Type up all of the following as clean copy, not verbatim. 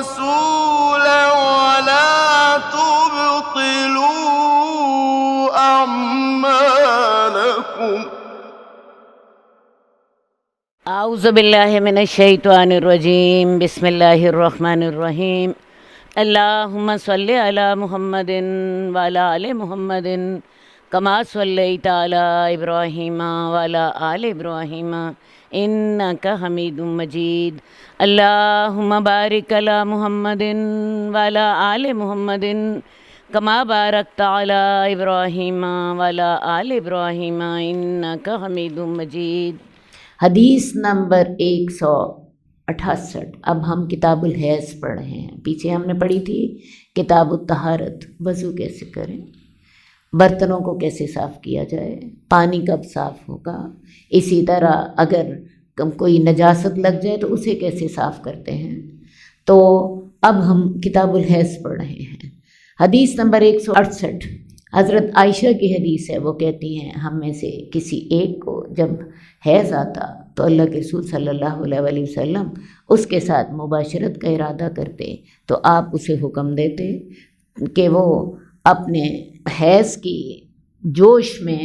الرسول ولا تبطلوا أعمالكم. اعوذ باللہ من الشیطان الرجیم. بسم اللہ الرحمن الرحیم. اللہم صلی علی محمد وعلی آل محمد کما صلیت علی ابراہیم وعلی آل ابراہیم انک حمید مجید. اللہم بارک علی محمد وعلی آل محمد کما بارکت علی ابراہیم وعلی آل ابراہیم انک حمید مجید. حدیث نمبر 168. اب ہم کتاب الحیض پڑھ رہے ہیں. پیچھے ہم نے پڑھی تھی کتاب الطہارت، وضو کیسے کریں، برتنوں کو کیسے صاف کیا جائے، پانی کب صاف ہوگا، اسی طرح اگر کوئی نجاست لگ جائے تو اسے کیسے صاف کرتے ہیں. تو اب ہم کتاب الحیض پڑھ رہے ہیں. حدیث نمبر 168 حضرت عائشہ کی حدیث ہے. وہ کہتی ہیں ہم میں سے کسی ایک کو جب حیض آتا تو اللہ کے رسول صلی اللہ علیہ وآلہ وسلم اس کے ساتھ مباشرت کا ارادہ کرتے تو آپ اسے حکم دیتے کہ وہ اپنے حیض کی جوش میں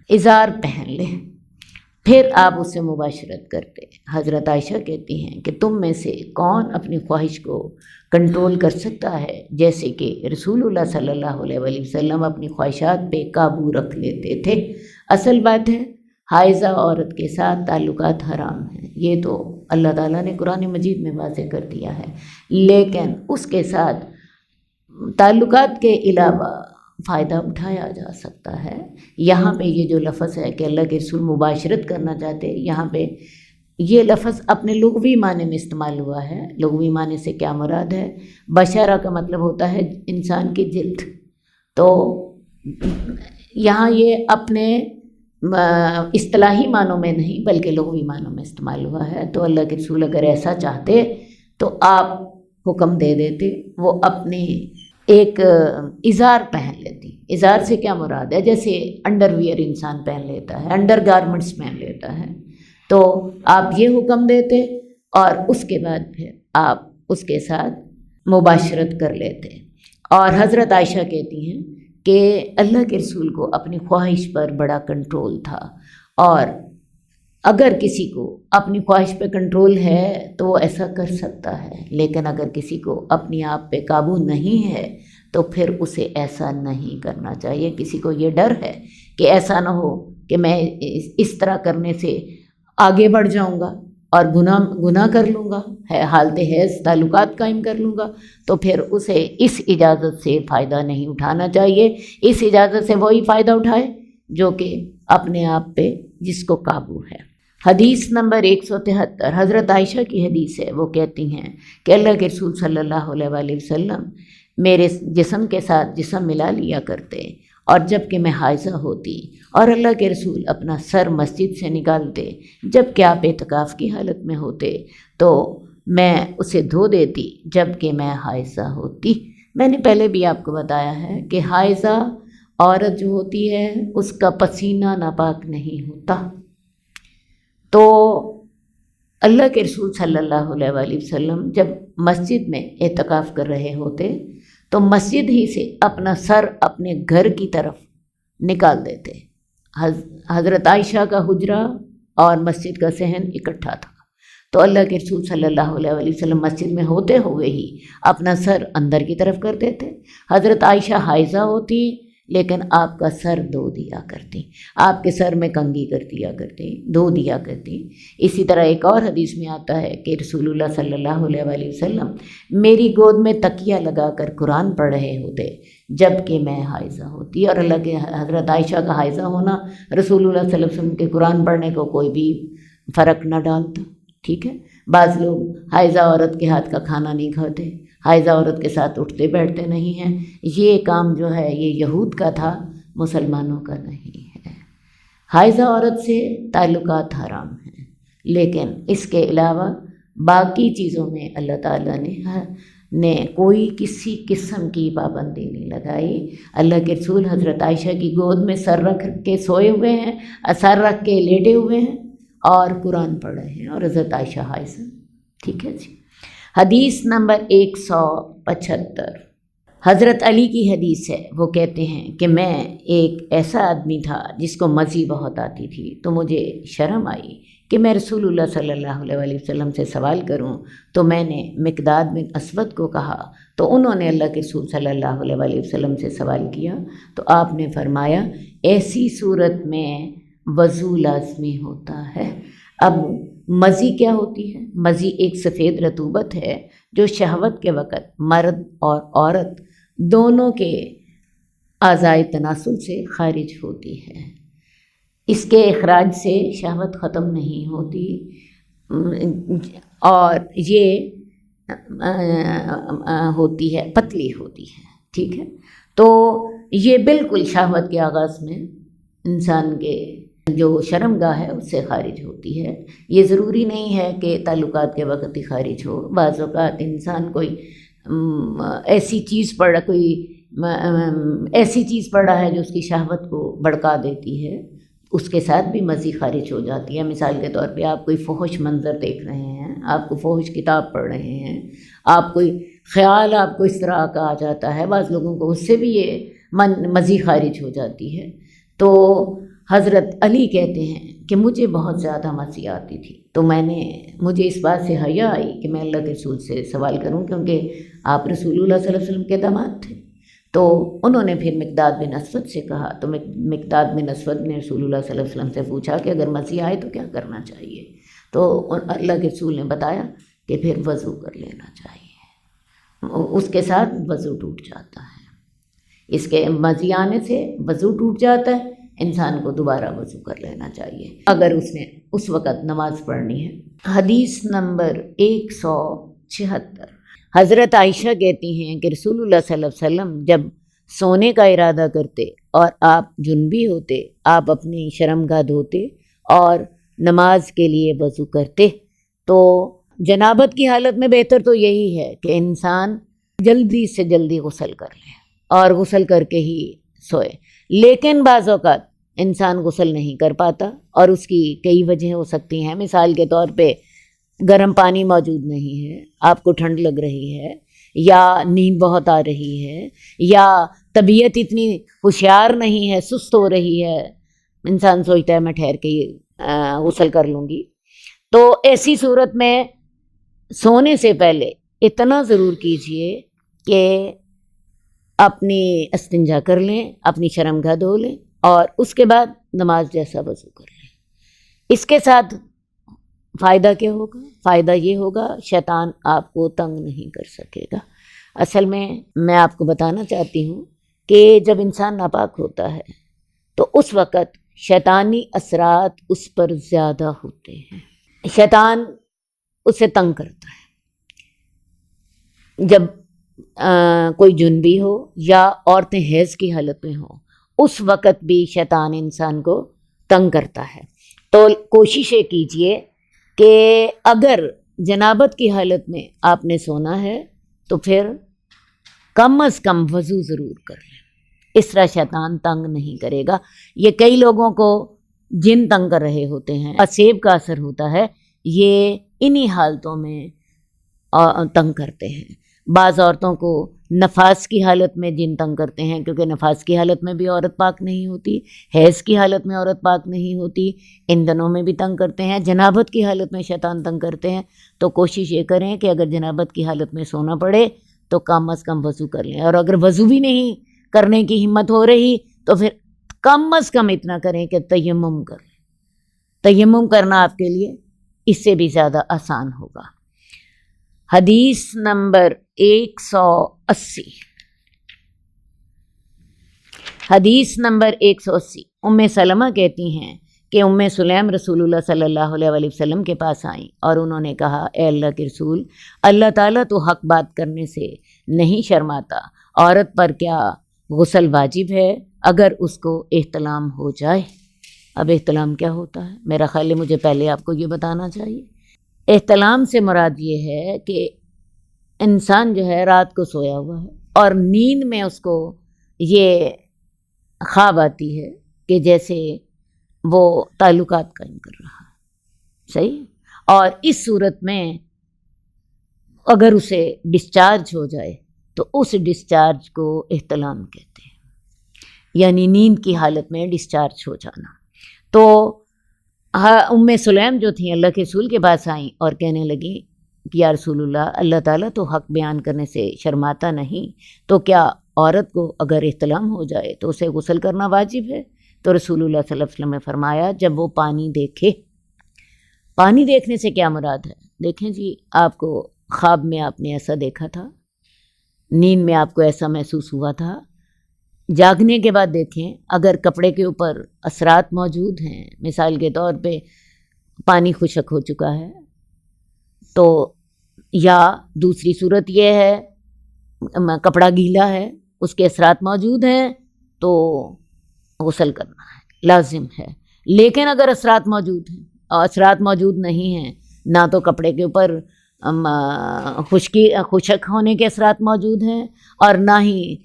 ازار پہن لے، پھر آپ اس سے مباشرت کرتے. حضرت عائشہ کہتی ہیں کہ تم میں سے کون اپنی خواہش کو کنٹرول کر سکتا ہے جیسے کہ رسول اللہ صلی اللہ علیہ وآلہ وسلم اپنی خواہشات پہ قابو رکھ لیتے تھے. اصل بات ہے حائضہ عورت کے ساتھ تعلقات حرام ہیں، یہ تو اللہ تعالیٰ نے قرآن مجید میں واضح کر دیا ہے، لیکن اس کے ساتھ تعلقات کے علاوہ فائدہ اٹھایا جا سکتا ہے. یہاں پہ یہ جو لفظ ہے کہ اللہ کے رسول مباشرت کرنا چاہتے، یہاں پہ یہ لفظ اپنے لغوی معنی میں استعمال ہوا ہے. لغوی معنی سے کیا مراد ہے؟ بشرہ کا مطلب ہوتا ہے انسان کی جلد. تو یہاں یہ اپنے اصطلاحی معنوں میں نہیں بلکہ لغوی معنوں میں استعمال ہوا ہے. تو اللہ کے رسول اگر ایسا چاہتے تو آپ حکم دے دیتے وہ اپنے ایک ازار پہن لیتی. ازار سے کیا مراد ہے؟ جیسے انڈر ویئر انسان پہن لیتا ہے، انڈر گارمنٹس پہن لیتا ہے، تو آپ یہ حکم دیتے اور اس کے بعد پھر آپ اس کے ساتھ مباشرت کر لیتے. اور حضرت عائشہ کہتی ہیں کہ اللہ کے رسول کو اپنی خواہش پر بڑا کنٹرول تھا، اور اگر کسی کو اپنی خواہش پہ کنٹرول ہے تو وہ ایسا کر سکتا ہے، لیکن اگر کسی کو اپنی آپ پہ قابو نہیں ہے تو پھر اسے ایسا نہیں کرنا چاہیے. کسی کو یہ ڈر ہے کہ ایسا نہ ہو کہ میں اس طرح کرنے سے آگے بڑھ جاؤں گا اور گناہ کر لوں گا، حالت حیض تعلقات قائم کر لوں گا، تو پھر اسے اس اجازت سے فائدہ نہیں اٹھانا چاہیے. اس اجازت سے وہی فائدہ اٹھائے جو کہ اپنے آپ پہ جس کو قابو ہے. حدیث نمبر 173 حضرت عائشہ کی حدیث ہے. وہ کہتی ہیں کہ اللہ کے رسول صلی اللہ علیہ وآلہ وسلم میرے جسم کے ساتھ جسم ملا لیا کرتے، اور جب کہ میں حائضہ ہوتی اور اللہ کے رسول اپنا سر مسجد سے نکالتے جب کہ آپ اعتکاف کی حالت میں ہوتے تو میں اسے دھو دیتی جب کہ میں حائضہ ہوتی. میں نے پہلے بھی آپ کو بتایا ہے کہ حائضہ عورت جو ہوتی ہے اس کا پسینہ ناپاک نہیں ہوتا. تو اللہ کے رسول صلی اللہ علیہ وآلہ وسلم جب مسجد میں اعتکاف کر رہے ہوتے تو مسجد ہی سے اپنا سر اپنے گھر کی طرف نکال دیتے. حضرت عائشہ کا حجرہ اور مسجد کا صحن اکٹھا تھا، تو اللہ کے رسول صلی اللہ علیہ وآلہ وسلم مسجد میں ہوتے ہوئے ہی اپنا سر اندر کی طرف کر دیتے. حضرت عائشہ حائضہ ہوتی لیکن آپ کا سر دھو دیا کرتی، آپ کے سر میں کنگھی کر دیا کرتی، دھو دیا کرتی. اسی طرح ایک اور حدیث میں آتا ہے کہ رسول اللہ صلی اللہ علیہ وآلہ وسلم میری گود میں تکیہ لگا کر قرآن پڑھ رہے ہوتے جب کہ میں حائضہ ہوتی. اور اللہ کے حضرت عائشہ کا حائضہ ہونا رسول اللہ صلی اللہ علیہ وسلم کے قرآن پڑھنے کو کوئی بھی فرق نہ ڈالتا. ٹھیک ہے، بعض لوگ حائضہ عورت کے ہاتھ کا کھانا نہیں کھاتے، حائضہ عورت کے ساتھ اٹھتے بیٹھتے نہیں ہیں. یہ کام جو ہے یہ یہود کا تھا، مسلمانوں کا نہیں ہے. حائضہ عورت سے تعلقات حرام ہیں، لیکن اس کے علاوہ باقی چیزوں میں اللہ تعالیٰ نے کوئی کسی قسم کی پابندی نہیں لگائی. اللہ کے رسول حضرت عائشہ کی گود میں سر رکھ کے سوئے ہوئے ہیں، سر رکھ کے لیٹے ہوئے ہیں اور قرآن پڑھ رہے ہیں، اور حضرت عائشہ حائضہ. ٹھیک ہے جی. حدیث نمبر 175، حضرت علی کی حدیث ہے، وہ کہتے ہیں کہ میں ایک ایسا آدمی تھا جس کو مزی بہت آتی تھی، تو مجھے شرم آئی کہ میں رسول اللہ صلی اللہ علیہ وسلم سے سوال کروں، تو میں نے مقداد بن اسود کو کہا، تو انہوں نے اللہ کے رسول صلی اللہ علیہ وسلم سے سوال کیا، تو آپ نے فرمایا ایسی صورت میں وضو لازمی ہوتا ہے۔ اب مزی کیا ہوتی ہے؟ مزی ایک سفید رطوبت ہے جو شہوت کے وقت مرد اور عورت دونوں کے اعضائے تناسل سے خارج ہوتی ہے۔ اس کے اخراج سے شہوت ختم نہیں ہوتی، اور یہ ہوتی ہے، پتلی ہوتی ہے، ٹھیک ہے۔ تو یہ بالکل شہوت کے آغاز میں انسان کے جو شرمگاہ ہے اس سے خارج ہوتی ہے۔ یہ ضروری نہیں ہے کہ تعلقات کے وقت ہی خارج ہو، بعض اوقات انسان کوئی ایسی چیز پڑھ رہا ہے جو اس کی شہوت کو بھڑکا دیتی ہے، اس کے ساتھ بھی مزی خارج ہو جاتی ہے۔ مثال کے طور پہ آپ کوئی فحش منظر دیکھ رہے ہیں، آپ کو فحش کتاب پڑھ رہے ہیں، آپ کوئی خیال آپ کو اس طرح کا آ جاتا ہے، بعض لوگوں کو اس سے بھی یہ مزی خارج ہو جاتی ہے۔ تو حضرت علی کہتے ہیں کہ مجھے بہت زیادہ مزی آتی تھی، تو مجھے اس بات سے حیا آئی کہ میں اللہ کے رسول سے سوال کروں، کیونکہ آپ رسول اللہ صلی اللہ علیہ وسلم کے داماد تھے۔ تو انہوں نے پھر مقداد بن اسود سے کہا، تو مقداد بن اسود نے رسول اللہ صلی اللہ علیہ وسلم سے پوچھا کہ اگر مزی آئے تو کیا کرنا چاہیے؟ تو اللہ کے رسول نے بتایا کہ پھر وضو کر لینا چاہیے، اس کے ساتھ وضو ٹوٹ جاتا ہے۔ اس کے مزی آنے سے وضو ٹوٹ جاتا ہے، انسان کو دوبارہ وضو کر لینا چاہیے اگر اس نے اس وقت نماز پڑھنی ہے۔ حدیث نمبر 176، حضرت عائشہ کہتی ہیں کہ رسول اللہ صلی اللہ علیہ وسلم جب سونے کا ارادہ کرتے اور آپ جنبی ہوتے، آپ اپنی شرمگاہ دھوتے اور نماز کے لیے وضو کرتے۔ تو جنابت کی حالت میں بہتر تو یہی ہے کہ انسان جلدی سے جلدی غسل کر لے اور غسل کر کے ہی سوئے، لیکن بعض اوقات انسان غسل نہیں کر پاتا اور اس کی کئی وجہیں ہو سکتی ہیں۔ مثال کے طور پہ گرم پانی موجود نہیں ہے، آپ کو ٹھنڈ لگ رہی ہے، یا نیند بہت آ رہی ہے، یا طبیعت اتنی ہوشیار نہیں ہے، سست ہو رہی ہے، انسان سوچتا ہے میں ٹھہر کے غسل کر لوں گی۔ تو ایسی صورت میں سونے سے پہلے اتنا ضرور کیجئے کہ اپنی استنجا کر لیں، اپنی شرمگاہ دھو لیں اور اس کے بعد نماز جیسا وضو کر لیں۔ اس کے ساتھ فائدہ کیا ہوگا؟ فائدہ یہ ہوگا شیطان آپ کو تنگ نہیں کر سکے گا۔ اصل میں آپ کو بتانا چاہتی ہوں کہ جب انسان ناپاک ہوتا ہے تو اس وقت شیطانی اثرات اس پر زیادہ ہوتے ہیں، شیطان اسے تنگ کرتا ہے۔ جب کوئی جنبی ہو یا عورتیں حیض کی حالت میں ہوں، اس وقت بھی شیطان انسان کو تنگ کرتا ہے۔ تو کوشش یہ کیجئے کہ اگر جنابت کی حالت میں آپ نے سونا ہے تو پھر کم از کم وضو ضرور کر لیں، اس طرح شیطان تنگ نہیں کرے گا۔ یہ کئی لوگوں کو جن تنگ کر رہے ہوتے ہیں، اسیب کا اثر ہوتا ہے، یہ انہی حالتوں میں تنگ کرتے ہیں۔ بعض عورتوں کو نفاس کی حالت میں جن تنگ کرتے ہیں، کیونکہ نفاس کی حالت میں بھی عورت پاک نہیں ہوتی، حیض کی حالت میں عورت پاک نہیں ہوتی، ان دنوں میں بھی تنگ کرتے ہیں، جنابت کی حالت میں شیطان تنگ کرتے ہیں۔ تو کوشش یہ کریں کہ اگر جنابت کی حالت میں سونا پڑے تو کم از کم وضو کر لیں، اور اگر وضو بھی نہیں کرنے کی ہمت ہو رہی تو پھر کم از کم اتنا کریں کہ تیمم کر لیں۔ تیمم کرنا آپ کے لیے اس سے بھی زیادہ آسان ہوگا۔ حدیث نمبر 180، حدیث نمبر 180، ام سلمہ کہتی ہیں کہ ام سلیم رسول اللہ صلی اللہ علیہ وسلم کے پاس آئیں اور انہوں نے کہا، اے اللہ کے رسول، اللہ تعالیٰ تو حق بات کرنے سے نہیں شرماتا، عورت پر کیا غسل واجب ہے اگر اس کو احتلام ہو جائے؟ اب احتلام کیا ہوتا ہے؟ میرا خیال ہے مجھے پہلے آپ کو یہ بتانا چاہیے۔ احتلام سے مراد یہ ہے کہ انسان جو ہے رات کو سویا ہوا ہے اور نیند میں اس کو یہ خواب آتی ہے کہ جیسے وہ تعلقات قائم کر رہا ہے، صحیح؟ اور اس صورت میں اگر اسے ڈسچارج ہو جائے تو اس ڈسچارج کو احتلام کہتے ہیں، یعنی نیند کی حالت میں ڈسچارج ہو جانا۔ تو ام سلیم جو تھیں اللہ کے رسول کے پاس آئیں اور کہنے لگیں کہ یا رسول اللہ، اللہ تعالیٰ تو حق بیان کرنے سے شرماتا نہیں، تو کیا عورت کو اگر احتلام ہو جائے تو اسے غسل کرنا واجب ہے؟ تو رسول اللہ صلی اللہ علیہ وسلم نے فرمایا جب وہ پانی دیکھے۔ پانی دیکھنے سے کیا مراد ہے؟ دیکھیں جی، آپ کو خواب میں آپ نے ایسا دیکھا تھا، نیند میں آپ کو ایسا محسوس ہوا تھا، جاگنے کے بعد دیکھیں اگر کپڑے کے اوپر اثرات موجود ہیں، مثال کے طور پہ پانی خشک ہو چکا ہے، تو یا دوسری صورت یہ ہے کپڑا گیلا ہے، اس کے اثرات موجود ہیں، تو غسل کرنا ہے، لازم ہے۔ لیکن اگر اثرات موجود ہیں اور اثرات موجود نہیں ہیں، نہ تو کپڑے کے اوپر خشک ہونے کے اثرات موجود ہیں اور نہ ہی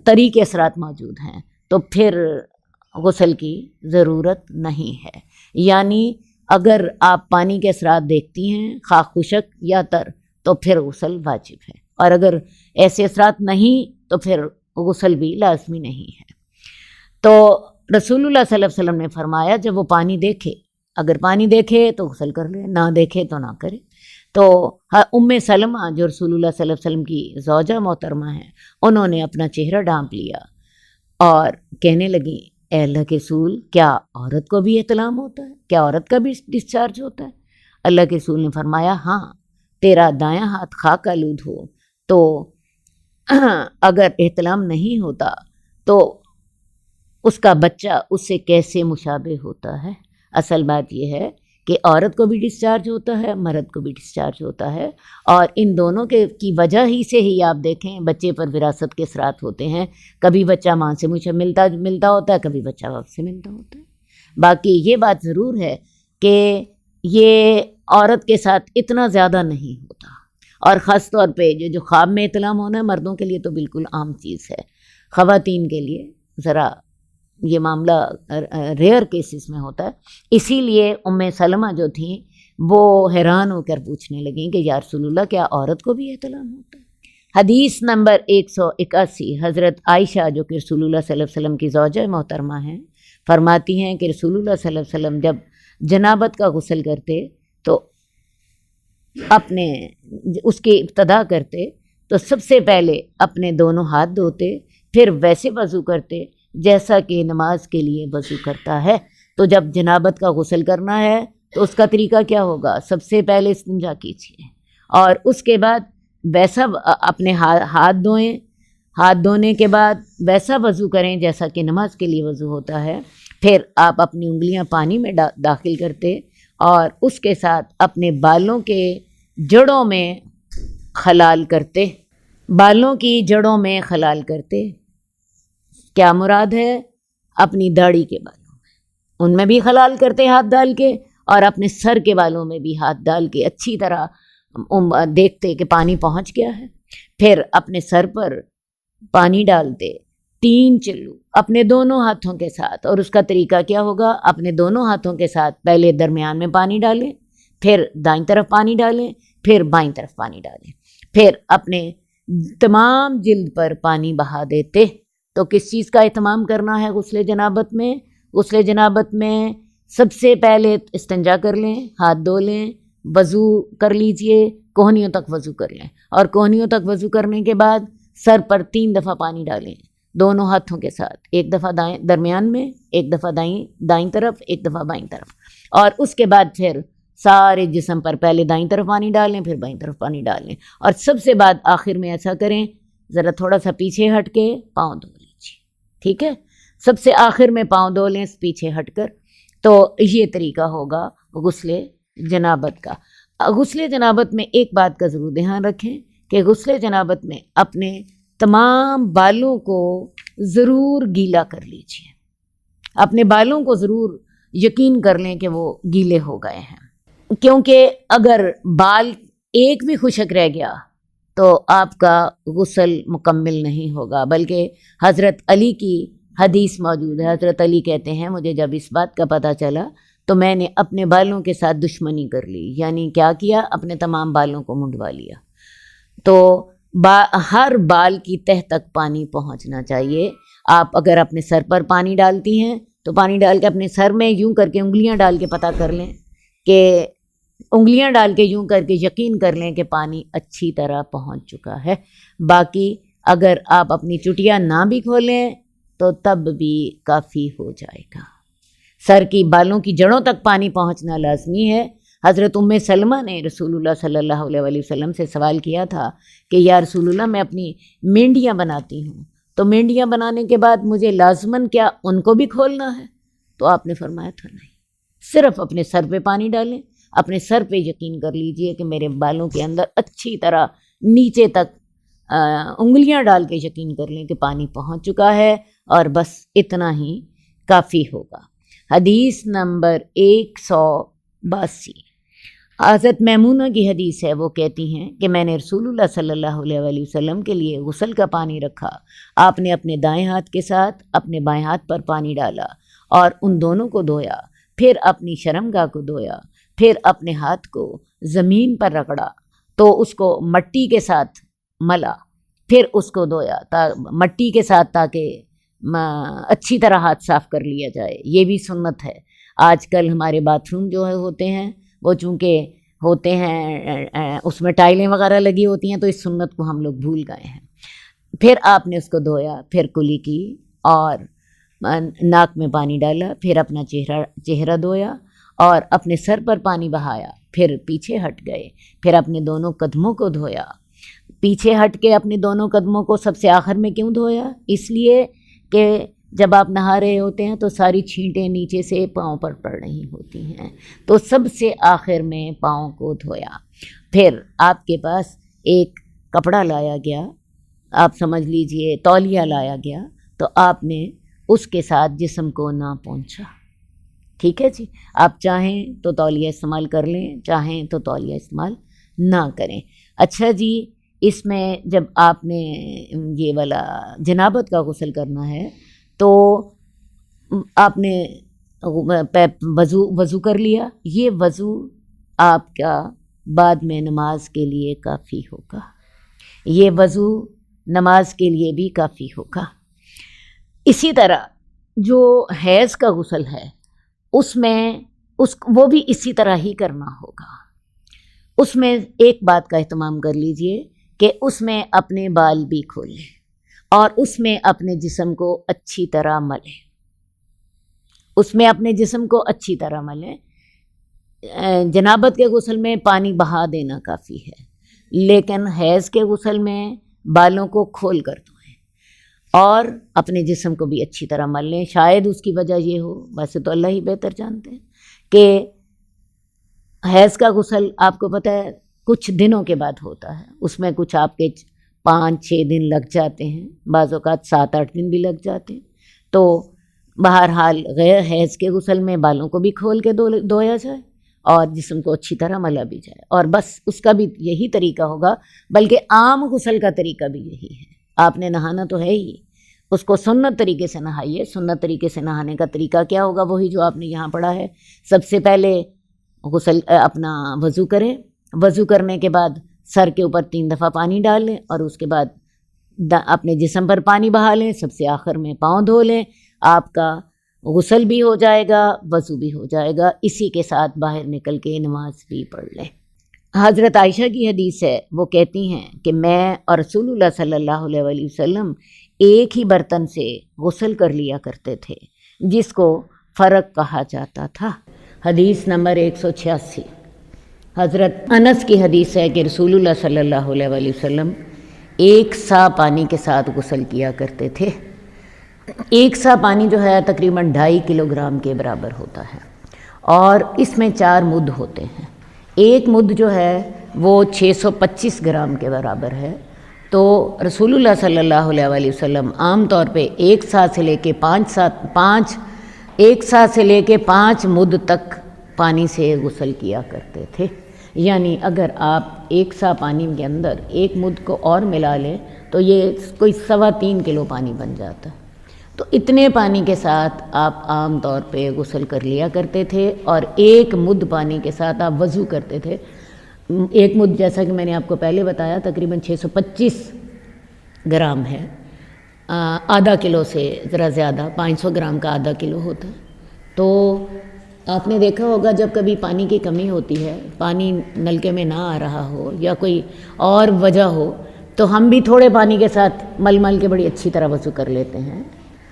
طری کے اثرات موجود ہیں، تو پھر غسل کی ضرورت نہیں ہے۔ یعنی اگر آپ پانی کے اثرات دیکھتی ہیں خواہ خشک یا تر، تو پھر غسل واجب ہے، اور اگر ایسے اثرات نہیں تو پھر غسل بھی لازمی نہیں ہے۔ تو رسول اللہ صلی اللہ علیہ وسلم نے فرمایا جب وہ پانی دیکھے، اگر پانی دیکھے تو غسل کر لے، نہ دیکھے تو نہ کرے۔ تو ام سلمہ جو رسول اللہ صلی اللہ علیہ وسلم کی زوجہ محترمہ ہیں، انہوں نے اپنا چہرہ ڈھانپ لیا اور کہنے لگی اے اللہ کے رسول، کیا عورت کو بھی احتلام ہوتا ہے؟ کیا عورت کا بھی ڈسچارج ہوتا ہے؟ اللہ کے رسول نے فرمایا ہاں، تیرا دایاں ہاتھ خاک آلود ہو تو اگر احتلام نہیں ہوتا تو اس کا بچہ اس سے کیسے مشابہ ہوتا ہے؟ اصل بات یہ ہے کہ عورت کو بھی ڈسچارج ہوتا ہے، مرد کو بھی ڈسچارج ہوتا ہے، اور ان دونوں کی وجہ ہی سے ہی آپ دیکھیں بچے پر وراثت کے اثرات ہوتے ہیں۔ کبھی بچہ ماں سے مجھے ملتا ہوتا ہے، کبھی بچہ باپ سے ملتا ہوتا ہے۔ باقی یہ بات ضرور ہے کہ یہ عورت کے ساتھ اتنا زیادہ نہیں ہوتا، اور خاص طور پہ جو خواب میں احتلام ہونا ہے مردوں کے لیے تو بالکل عام چیز ہے، خواتین کے لیے ذرا یہ معاملہ ریئر کیسز میں ہوتا ہے۔ اسی لیے ام سلمہ جو تھیں وہ حیران ہو کر پوچھنے لگیں کہ یا رسول اللہ، کیا عورت کو بھی احتلام ہوتا ہے؟ حدیث نمبر 181، حضرت عائشہ جو کہ رسول اللہ صلی اللہ علیہ وسلم کی زوجہ محترمہ ہیں، فرماتی ہیں کہ رسول اللہ صلی اللہ علیہ وسلم جب جنابت کا غسل کرتے تو اپنے اس کی ابتدا کرتے تو سب سے پہلے اپنے دونوں ہاتھ دھوتے، پھر ویسے وضو کرتے جیسا کہ نماز کے لیے وضو کرتا ہے۔ تو جب جنابت کا غسل کرنا ہے تو اس کا طریقہ کیا ہوگا؟ سب سے پہلے استنجا کیجیے اور اس کے بعد ویسا اپنے ہاتھ دھوئیں، ہاتھ دھونے کے بعد ویسا وضو کریں جیسا کہ نماز کے لیے وضو ہوتا ہے۔ پھر آپ اپنی انگلیاں پانی میں داخل کرتے اور اس کے ساتھ اپنے بالوں کے جڑوں میں خلال کرتے، بالوں کی جڑوں میں خلال کرتے۔ کیا مراد ہے؟ اپنی داڑھی کے بالوں میں، ان میں بھی خلال کرتے ہاتھ ڈال کے، اور اپنے سر کے بالوں میں بھی ہاتھ ڈال کے اچھی طرح دیکھتے کہ پانی پہنچ گیا ہے۔ پھر اپنے سر پر پانی ڈالتے 3 چلو اپنے دونوں ہاتھوں کے ساتھ، اور اس کا طریقہ کیا ہوگا؟ اپنے دونوں ہاتھوں کے ساتھ پہلے درمیان میں پانی ڈالیں، پھر دائیں طرف پانی ڈالیں، پھر بائیں طرف پانی ڈالیں، پھر اپنے تمام جلد پر پانی بہا دیتے۔ تو کس چیز کا اہتمام کرنا ہے غسل جنابت میں؟ غسل جنابت میں سب سے پہلے استنجا کر لیں، ہاتھ دھو لیں، وضو کر لیجئے، کوہنیوں تک وضو کر لیں، اور کوہنیوں تک وضو کرنے کے بعد سر پر 3 دفعہ پانی ڈالیں دونوں ہاتھوں کے ساتھ، 1 دفعہ درمیان میں، 1 دفعہ دائیں طرف، 1 دفعہ بائیں طرف، اور اس کے بعد پھر سارے جسم پر پہلے دائیں طرف پانی ڈالیں، پھر بائیں طرف پانی ڈالیں، اور سب سے بعد آخر میں ایسا کریں، ذرا تھوڑا سا پیچھے ہٹ کے پاؤں دھو لیجیے، ٹھیک ہے؟ سب سے آخر میں پاؤں دھو لیں پیچھے ہٹ کر۔ تو یہ طریقہ ہوگا غسل جنابت کا۔ غسل جنابت میں ایک بات کا ضرور دھیان رکھیں کہ غسل جنابت میں اپنے تمام بالوں کو ضرور گیلا کر لیجیے، اپنے بالوں کو ضرور یقین کر لیں کہ وہ گیلے ہو گئے ہیں، کیونکہ اگر بال ایک بھی خشک رہ گیا تو آپ کا غسل مکمل نہیں ہوگا۔ بلکہ حضرت علی کی حدیث موجود ہے، حضرت علی کہتے ہیں مجھے جب اس بات کا پتہ چلا تو میں نے اپنے بالوں کے ساتھ دشمنی کر لی، یعنی کیا کیا، اپنے تمام بالوں کو منڈوا لیا۔ تو ہر بال کی تہ تک پانی پہنچنا چاہیے۔ آپ اگر اپنے سر پر پانی ڈالتی ہیں تو پانی ڈال کے اپنے سر میں یوں کر کے انگلیاں ڈال کے پتہ کر لیں کہ انگلیاں ڈال کے یوں کر کے یقین کر لیں کہ پانی اچھی طرح پہنچ چکا ہے۔ باقی اگر آپ اپنی چٹیاں نہ بھی کھولیں تو تب بھی کافی ہو جائے گا۔ سر کی بالوں کی جڑوں تک پانی پہنچنا لازمی ہے۔ حضرت ام سلمہ نے رسول اللہ صلی اللہ علیہ وسلم سے سوال کیا تھا کہ یا رسول اللہ، میں اپنی مینڈیاں بناتی ہوں، تو مینڈیاں بنانے کے بعد مجھے لازماً کیا ان کو بھی کھولنا ہے؟ تو آپ نے فرمایا تھا نہیں، صرف اپنے سر پہ پانی ڈالیں، اپنے سر پہ یقین کر لیجئے کہ میرے بالوں کے اندر اچھی طرح نیچے تک انگلیاں ڈال کے یقین کر لیں کہ پانی پہنچ چکا ہے، اور بس اتنا ہی کافی ہوگا۔ حدیث نمبر 182، حضرت میمونہ کی حدیث ہے، وہ کہتی ہیں کہ میں نے رسول اللہ صلی اللہ علیہ وسلم کے لیے غسل کا پانی رکھا، آپ نے اپنے دائیں ہاتھ کے ساتھ اپنے بائیں ہاتھ پر پانی ڈالا اور ان دونوں کو دھویا، پھر اپنی شرمگاہ کو دھویا، پھر اپنے ہاتھ کو زمین پر رگڑا تو اس کو مٹی کے ساتھ ملا، پھر اس کو دھویا مٹی کے ساتھ تاکہ اچھی طرح ہاتھ صاف کر لیا جائے۔ یہ بھی سنت ہے۔ آج کل ہمارے باتھ روم جو ہے ہوتے ہیں وہ چونکہ ہوتے ہیں اس میں ٹائلیں وغیرہ لگی ہوتی ہیں، تو اس سنت کو ہم لوگ بھول گئے ہیں۔ پھر آپ نے اس کو دھویا، پھر کلی کی اور ناک میں پانی ڈالا، پھر اپنا چہرہ دھویا اور اپنے سر پر پانی بہایا، پھر پیچھے ہٹ گئے، پھر اپنے دونوں قدموں کو دھویا۔ پیچھے ہٹ کے اپنے دونوں قدموں کو سب سے آخر میں کیوں دھویا؟ اس لیے کہ جب آپ نہا رہے ہوتے ہیں تو ساری چھینٹیں نیچے سے پاؤں پر پڑ رہی ہوتی ہیں، تو سب سے آخر میں پاؤں کو دھویا۔ پھر آپ کے پاس ایک کپڑا لایا گیا، آپ سمجھ لیجئے تولیہ لایا گیا، تو آپ نے اس کے ساتھ جسم کو نہ پہنچا۔ ٹھیک ہے جی، آپ چاہیں تو تولیہ استعمال کر لیں، چاہیں تو تولیہ استعمال نہ کریں۔ اچھا جی، اس میں جب آپ نے یہ والا جنابت کا غسل کرنا ہے تو آپ نے وضو کر لیا، یہ وضو آپ کا بعد میں نماز کے لیے کافی ہوگا، یہ وضو نماز کے لیے بھی کافی ہوگا۔ اسی طرح جو حیض کا غسل ہے اس میں وہ بھی اسی طرح ہی کرنا ہوگا۔ اس میں ایک بات کا اہتمام کر لیجئے کہ اس میں اپنے بال بھی کھولیں اور اس میں اپنے جسم کو اچھی طرح ملیں، اس میں اپنے جسم کو اچھی طرح ملیں۔ جنابت کے غسل میں پانی بہا دینا کافی ہے، لیکن حیض کے غسل میں بالوں کو کھول کر دھوئیں اور اپنے جسم کو بھی اچھی طرح مل لیں۔ شاید اس کی وجہ یہ ہو، ویسے تو اللہ ہی بہتر جانتے ہیں، کہ حیض کا غسل آپ کو پتہ ہے کچھ دنوں کے بعد ہوتا ہے، اس میں کچھ آپ کے 5-6 دن لگ جاتے ہیں، بعض اوقات 7-8 دن بھی لگ جاتے ہیں۔ تو بہرحال غیر حیض کے غسل میں بالوں کو بھی کھول کے دھویا جائے اور جسم کو اچھی طرح ملا بھی جائے، اور بس اس کا بھی یہی طریقہ ہوگا، بلکہ عام غسل کا طریقہ بھی یہی ہے۔ آپ نے نہانا تو ہے ہی، اس کو سنت طریقے سے نہائیے۔ سنت طریقے سے نہانے کا طریقہ کیا ہوگا؟ وہی جو آپ نے یہاں پڑھا ہے۔ سب سے پہلے غسل اپنا وضو کریں، وضو کرنے کے بعد سر کے اوپر 3 دفعہ پانی ڈال لیں اور اس کے بعد اپنے جسم پر پانی بہا لیں، سب سے آخر میں پاؤں دھو لیں۔ آپ کا غسل بھی ہو جائے گا، وضو بھی ہو جائے گا، اسی کے ساتھ باہر نکل کے نماز بھی پڑھ لیں۔ حضرت عائشہ کی حدیث ہے، وہ کہتی ہیں کہ میں اور رسول اللہ صلی اللہ علیہ وسلم ایک ہی برتن سے غسل کر لیا کرتے تھے، جس کو فرق کہا جاتا تھا۔ حدیث نمبر 186، حضرت انس کی حدیث ہے کہ رسول اللہ صلی اللہ علیہ وسلم 1 سا پانی کے ساتھ غسل کیا کرتے تھے۔ 1 سا پانی جو ہے تقریباً 2.5 کلو گرام کے برابر ہوتا ہے، اور اس میں 4 مد ہوتے ہیں۔ ایک مد جو ہے وہ 625 گرام کے برابر ہے۔ تو رسول اللہ صلی اللہ علیہ وسلم عام طور پہ 1 سا سے لے کے 5 مد تک پانی سے غسل کیا کرتے تھے۔ یعنی اگر آپ 1 سا پانی کے اندر 1 مد کو اور ملا لیں تو یہ کوئی 3.25 کلو پانی بن جاتا ہے۔ تو اتنے پانی کے ساتھ آپ عام طور پہ غسل کر لیا کرتے تھے، اور ایک مد پانی کے ساتھ آپ وضو کرتے تھے۔ ایک مد جیسا کہ میں نے آپ کو پہلے بتایا تقریباً 625 گرام ہے، آدھا کلو سے ذرا زیادہ، 500 گرام کا آدھا کلو ہوتا ہے۔ تو آپ نے دیکھا ہوگا جب کبھی پانی کی کمی ہوتی ہے، پانی نلکے میں نہ آ رہا ہو یا کوئی اور وجہ ہو، تو ہم بھی تھوڑے پانی کے ساتھ مل مل کے بڑی اچھی طرح وضو کر لیتے ہیں،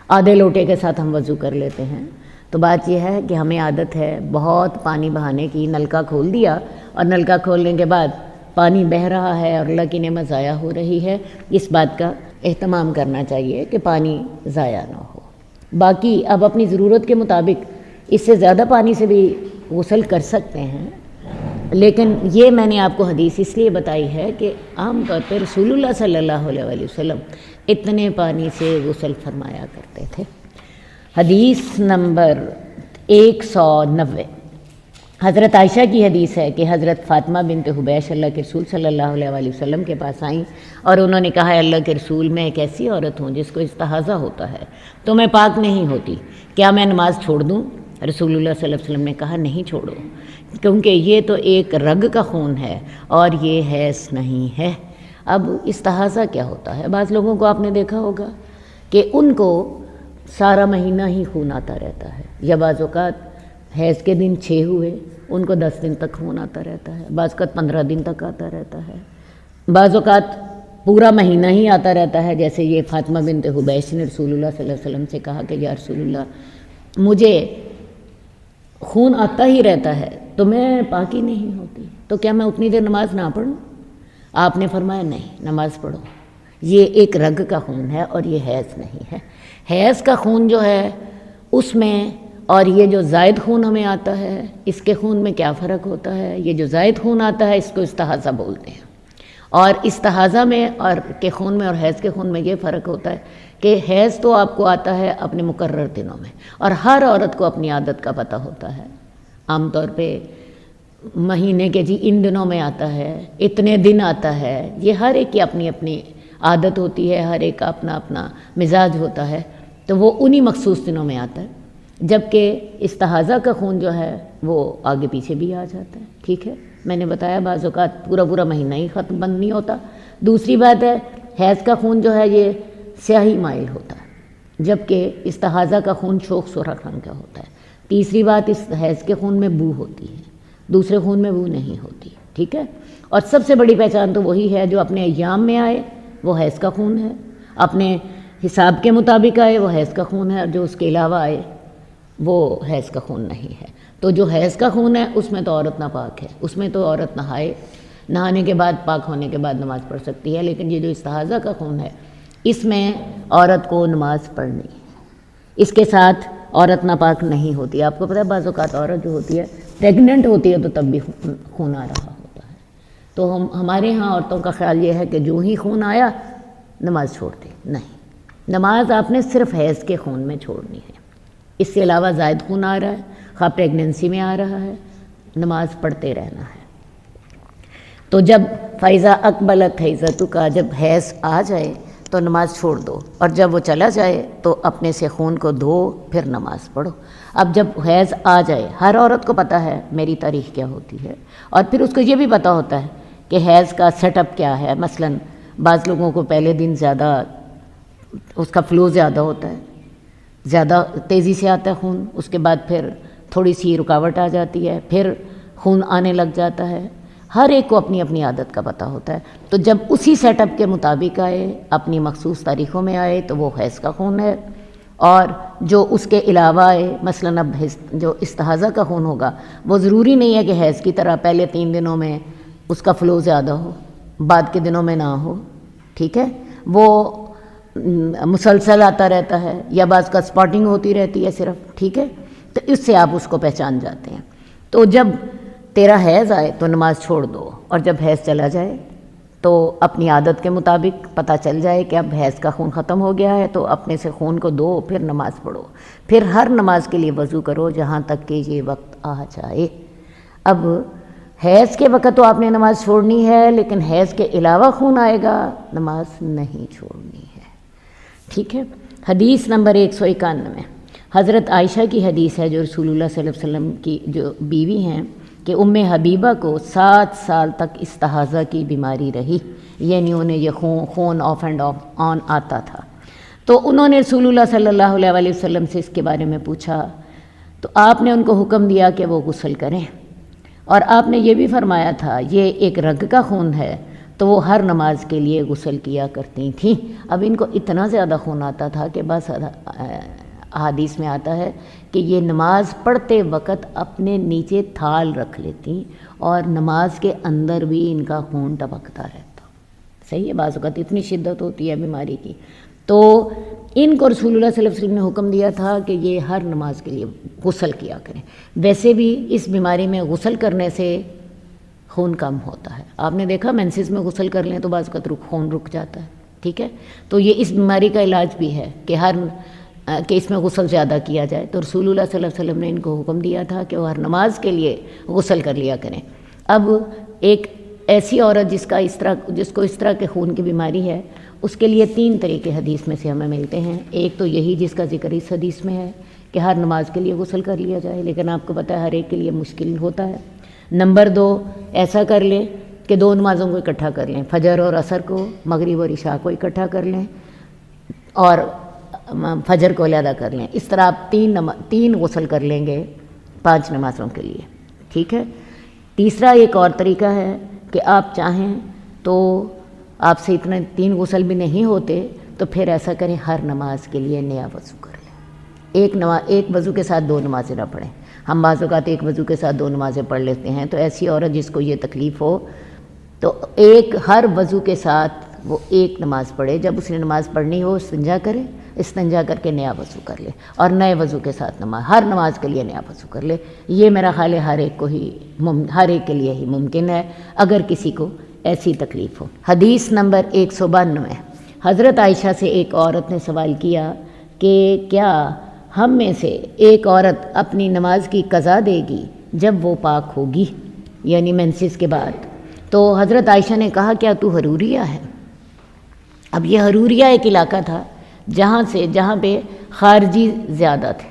آدھے لوٹے کے ساتھ ہم وضو کر لیتے ہیں۔ تو بات یہ ہے کہ ہمیں عادت ہے بہت پانی بہانے کی، نلکا کھول دیا اور نلکا کھولنے کے بعد پانی بہہ رہا ہے اور اللہ کی نعمت ضائع ہو رہی ہے، اس بات کا اہتمام کرنا چاہیے کہ پانی ضائع نہ ہو۔ باقی اب اپنی ضرورت کے مطابق اس سے زیادہ پانی سے بھی غسل کر سکتے ہیں، لیکن یہ میں نے آپ کو حدیث اس لیے بتائی ہے کہ عام طور پہ رسول اللہ صلی اللہ علیہ وآلہ وسلم اتنے پانی سے غسل فرمایا کرتے تھے۔ حدیث نمبر 190 حضرت عائشہ کی حدیث ہے کہ حضرت فاطمہ بنت حبیش اللہ کے رسول صلی اللہ علیہ وآلہ وسلم کے پاس آئیں اور انہوں نے کہا، اللہ کے رسول، میں ایک ایسی عورت ہوں جس کو استحاضہ ہوتا ہے، تو میں پاک نہیں ہوتی، کیا میں نماز چھوڑ دوں؟ رسول اللہ صلی اللہ علیہ وسلم نے کہا، نہیں چھوڑو، کیونکہ یہ تو ایک رگ کا خون ہے اور یہ حیض نہیں ہے۔ اب استحاضہ کیا ہوتا ہے؟ بعض لوگوں کو آپ نے دیکھا ہوگا کہ ان کو سارا مہینہ ہی خون آتا رہتا ہے، یا بعض اوقات حیض کے دن 6 ہوئے ان کو 10 دن تک خون آتا رہتا ہے، بعض اوقات 15 دن تک آتا رہتا ہے، بعض اوقات پورا مہینہ ہی آتا رہتا ہے۔ جیسے یہ فاطمہ بنت حبیش نے رسول اللہ صلی اللہ علیہ وسلم سے کہا کہ یا رسول اللہ، مجھے خون آتا ہی رہتا ہے تو میں پاکی نہیں ہوتی، تو کیا میں اتنی دیر نماز نہ پڑھوں؟ آپ نے فرمایا نہیں، نماز پڑھو، یہ ایک رگ کا خون ہے اور یہ حیض نہیں ہے۔ حیض کا خون جو ہے اس میں اور یہ جو زائد خون ہمیں آتا ہے، اس کے خون میں کیا فرق ہوتا ہے؟ یہ جو زائد خون آتا ہے اس کو استحاضہ بولتے ہیں، اور استحاضہ میں اور کے خون میں اور حیض کے خون میں یہ فرق ہوتا ہے کہ حیض تو آپ کو آتا ہے اپنے مقرر دنوں میں، اور ہر عورت کو اپنی عادت کا پتہ ہوتا ہے، عام طور پہ مہینے کے ان دنوں میں آتا ہے، اتنے دن آتا ہے، یہ ہر ایک کی اپنی اپنی عادت ہوتی ہے، ہر ایک کا اپنا اپنا مزاج ہوتا ہے، تو وہ انہی مخصوص دنوں میں آتا ہے، جبکہ استحاضہ کا خون جو ہے وہ آگے پیچھے بھی آ جاتا ہے۔ ٹھیک ہے، میں نے بتایا بعض اوقات پورا مہینہ ہی ختم بند نہیں ہوتا۔ دوسری بات ہے حیض کا خون جو ہے یہ سیاہی مائل ہوتا ہے، جبکہ استحاضہ کا خون شوخ سرخ رنگ کا ہوتا ہے۔ تیسری بات، اس حیض کے خون میں بو ہوتی ہے، دوسرے خون میں بو نہیں ہوتی۔ ٹھیک ہے، اور سب سے بڑی پہچان تو وہی ہے جو اپنے ایام میں آئے وہ حیض کا خون ہے، اپنے حساب کے مطابق آئے وہ حیض کا خون ہے، اور جو اس کے علاوہ آئے وہ حیض کا خون نہیں ہے۔ تو جو حیض کا خون ہے اس میں تو عورت ناپاک ہے، اس میں تو عورت نہائے، نہانے کے بعد پاک ہونے کے بعد نماز پڑھ سکتی ہے، لیکن یہ جو استحاضہ کا خون ہے اس میں عورت کو نماز پڑھنی ہے، اس کے ساتھ عورت ناپاک نہیں ہوتی۔ آپ کو پتہ ہے بعض اوقات عورت جو ہوتی ہے پریگننٹ ہوتی ہے تو تب بھی خون آ رہا ہوتا ہے، تو ہمارے ہاں عورتوں کا خیال یہ ہے کہ جو ہی خون آیا نماز چھوڑ دی، نہیں، نماز آپ نے صرف حیض کے خون میں چھوڑنی ہے، اس کے علاوہ زائد خون آ رہا ہے، خواہ پریگننسی میں آ رہا ہے، نماز پڑھتے رہنا ہے۔ تو جب فیضا اقبلت حیضتک کا جب حیض آ جائے تو نماز چھوڑ دو، اور جب وہ چلا جائے تو اپنے سے خون کو دھو پھر نماز پڑھو۔ اب جب حیض آ جائے، ہر عورت کو پتہ ہے میری تاریخ کیا ہوتی ہے، اور پھر اس کو یہ بھی پتہ ہوتا ہے کہ حیض کا سیٹ اپ کیا ہے۔ مثلاً بعض لوگوں کو پہلے دن زیادہ اس کا فلو زیادہ ہوتا ہے، زیادہ تیزی سے آتا ہے خون، اس کے بعد پھر تھوڑی سی رکاوٹ آ جاتی ہے، پھر خون آنے لگ جاتا ہے۔ ہر ایک کو اپنی اپنی عادت کا پتہ ہوتا ہے، تو جب اسی سیٹ اپ کے مطابق آئے، اپنی مخصوص تاریخوں میں آئے تو وہ حیض کا خون ہے، اور جو اس کے علاوہ آئے، مثلاً اب جو استحاضہ کا خون ہوگا وہ ضروری نہیں ہے کہ حیض کی طرح پہلے 3 دنوں میں اس کا فلو زیادہ ہو، بعد کے دنوں میں نہ ہو۔ ٹھیک ہے، وہ مسلسل آتا رہتا ہے، یا بعض کا اسپاٹنگ ہوتی رہتی ہے صرف۔ ٹھیک ہے، تو اس سے آپ اس کو پہچان جاتے ہیں۔ تو جب تیرا حیض آئے تو نماز چھوڑ دو، اور جب حیض چلا جائے تو اپنی عادت کے مطابق پتہ چل جائے کہ اب حیض کا خون ختم ہو گیا ہے تو اپنے سے خون کو دو، پھر نماز پڑھو، پھر ہر نماز کے لیے وضو کرو جہاں تک کہ یہ وقت آ جائے۔ اب حیض کے وقت تو آپ نے نماز چھوڑنی ہے، لیکن حیض کے علاوہ خون آئے گا نماز نہیں چھوڑنی ہے۔ ٹھیک ہے، حدیث نمبر 191 حضرت عائشہ کی حدیث ہے جو رسول اللہ صلی اللہ علیہ وسلم کی جو بیوی ہیں کہ ام حبیبہ کو 7 سال تک استحاضہ کی بیماری رہی، یعنی انہیں یہ خون آف اینڈ آن آتا تھا۔ تو انہوں نے رسول اللہ صلی اللہ علیہ وسلم سے اس کے بارے میں پوچھا، تو آپ نے ان کو حکم دیا کہ وہ غسل کریں، اور آپ نے یہ بھی فرمایا تھا یہ ایک رگ کا خون ہے، تو وہ ہر نماز کے لیے غسل کیا کرتی تھیں۔ اب ان کو اتنا زیادہ خون آتا تھا کہ بس حدیث میں آتا ہے کہ یہ نماز پڑھتے وقت اپنے نیچے تھال رکھ لیتی اور نماز کے اندر بھی ان کا خون ٹپکتا رہتا۔ صحیح ہے، بعض اوقات اتنی شدت ہوتی ہے بیماری کی، تو ان کو رسول اللہ صلی اللہ علیہ وسلم نے حکم دیا تھا کہ یہ ہر نماز کے لیے غسل کیا کریں۔ ویسے بھی اس بیماری میں غسل کرنے سے خون کم ہوتا ہے۔ آپ نے دیکھا مینسز میں غسل کر لیں تو بعض اوقات خون رک جاتا ہے، ٹھیک ہے، تو یہ اس بیماری کا علاج بھی ہے کہ اس میں غسل زیادہ کیا جائے۔ تو رسول اللہ صلی اللہ علیہ وسلم نے ان کو حکم دیا تھا کہ وہ ہر نماز کے لیے غسل کر لیا کریں۔ اب ایک ایسی عورت جس کو اس طرح کے خون کی بیماری ہے، اس کے لیے 3 طریقے حدیث میں سے ہمیں ملتے ہیں۔ ایک تو یہی جس کا ذکر اس حدیث میں ہے کہ ہر نماز کے لیے غسل کر لیا جائے، لیکن آپ کو پتہ ہے ہر ایک کے لیے مشکل ہوتا ہے۔ نمبر 2 ایسا کر لیں کہ 2 نمازوں کو اکٹھا کر لیں، فجر اور عصر کو، مغرب اور عشاء کو اکٹھا کر لیں اور فجر کو علیحدہ کر لیں۔ اس طرح آپ 3 غسل کر لیں گے 5 نمازوں کے لیے، ٹھیک ہے۔ تیسرا ایک اور طریقہ ہے کہ آپ چاہیں تو آپ سے اتنے 3 غسل بھی نہیں ہوتے تو پھر ایسا کریں ہر نماز کے لیے نیا وضو کر لیں، ایک وضو کے ساتھ 2 نمازیں نہ پڑھیں۔ ہم بعض اوقات ایک وضو کے ساتھ 2 نمازیں پڑھ لیتے ہیں، تو ایسی عورت جس کو یہ تکلیف ہو تو ہر وضو کے ساتھ وہ 1 نماز پڑھے، جب اس نے نماز پڑھنی ہو استنجا کرے، استنجا کر کے نیا وضو کر لے اور نئے وضو کے ساتھ ہر نماز کے لیے نیا وضو کر لے۔ یہ میرا خیال ہے ہر ایک کے لیے ہی ممکن ہے اگر کسی کو ایسی تکلیف ہو۔ حدیث نمبر 192 حضرت عائشہ سے ایک عورت نے سوال کیا کہ کیا ہم میں سے ایک عورت اپنی نماز کی قضا دے گی جب وہ پاک ہوگی، یعنی مینسز کے بعد؟ تو حضرت عائشہ نے کہا کیا تو حروریہ ہے؟ اب یہ حروریہ ایک علاقہ تھا جہاں پہ خارجی زیادہ تھے۔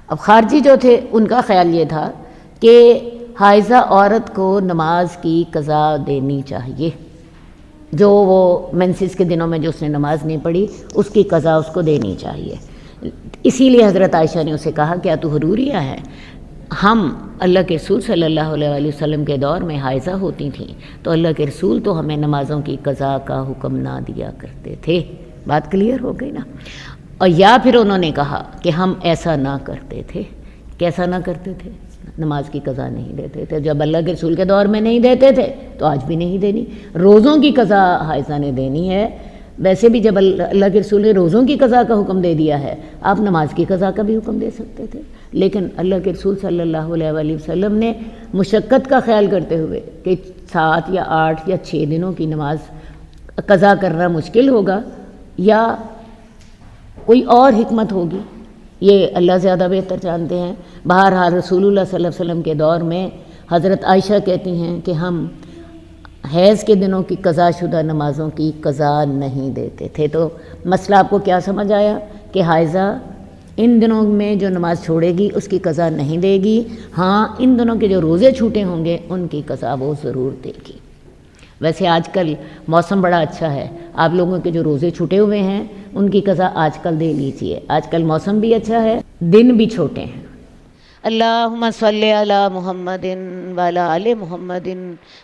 اب خارجی جو تھے ان کا خیال یہ تھا کہ حائضہ عورت کو نماز کی قضا دینی چاہیے، جو وہ مینسز کے دنوں میں جو اس نے نماز نہیں پڑھی اس کی قضا اس کو دینی چاہیے۔ اسی لیے حضرت عائشہ نے اسے کہا کیا تو حروریہ ہے؟ ہم اللہ کے رسول صلی اللہ علیہ وسلم کے دور میں حائضہ ہوتی تھیں تو اللہ کے رسول تو ہمیں نمازوں کی قضا کا حکم نہ دیا کرتے تھے۔ بات کلیئر ہو گئی نا؟ اور یا پھر انہوں نے کہا کہ ہم ایسا نہ کرتے تھے، کیسا نہ کرتے تھے؟ نماز کی قضا نہیں دیتے تھے۔ جب اللہ کے رسول کے دور میں نہیں دیتے تھے تو آج بھی نہیں دینی۔ روزوں کی قضا حائضہ نے دینی ہے، ویسے بھی جب اللہ کے رسول نے روزوں کی قضا کا حکم دے دیا ہے، آپ نماز کی قضا کا بھی حکم دے سکتے تھے، لیکن اللہ کے رسول صلی اللہ علیہ وسلم نے مشقت کا خیال کرتے ہوئے کہ 7 یا 8 یا 6 دنوں کی نماز قضا کرنا مشکل ہوگا یا کوئی اور حکمت ہوگی، یہ اللہ زیادہ بہتر جانتے ہیں۔ بہرحال رسول اللہ صلی اللہ علیہ وسلم کے دور میں حضرت عائشہ کہتی ہیں کہ ہم حیض کے دنوں کی قضا شدہ نمازوں کی قضا نہیں دیتے تھے۔ تو مسئلہ آپ کو کیا سمجھ آیا کہ حائضہ ان دنوں میں جو نماز چھوڑے گی اس کی قضا نہیں دے گی، ہاں ان دنوں کے جو روزے چھوٹے ہوں گے ان کی قضا وہ ضرور دے گی۔ ویسے آج کل موسم بڑا اچھا ہے، آپ لوگوں کے جو روزے چھوٹے ہوئے ہیں ان کی قضا آج کل دے لیجیے، آج کل موسم بھی اچھا ہے، دن بھی چھوٹے ہیں۔ اللہم صلی علی محمد وعلی آل محمد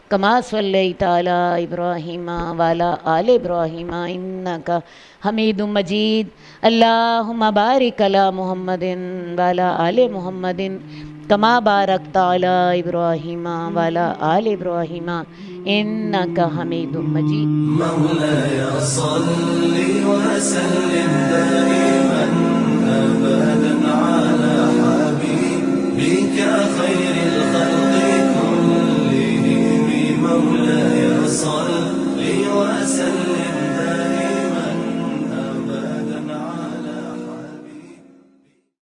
کما صلیت علی ابراہیم وعلی آل ابراہیم انک حمید مجید۔ اللہم بارک علی محمد وعلی آل محمد کما بارکت علی ابراہیم وعلی آل ابراہیم انک حمید مجید۔ مولاي صل وسلم دائما ابدا على حبيبك خير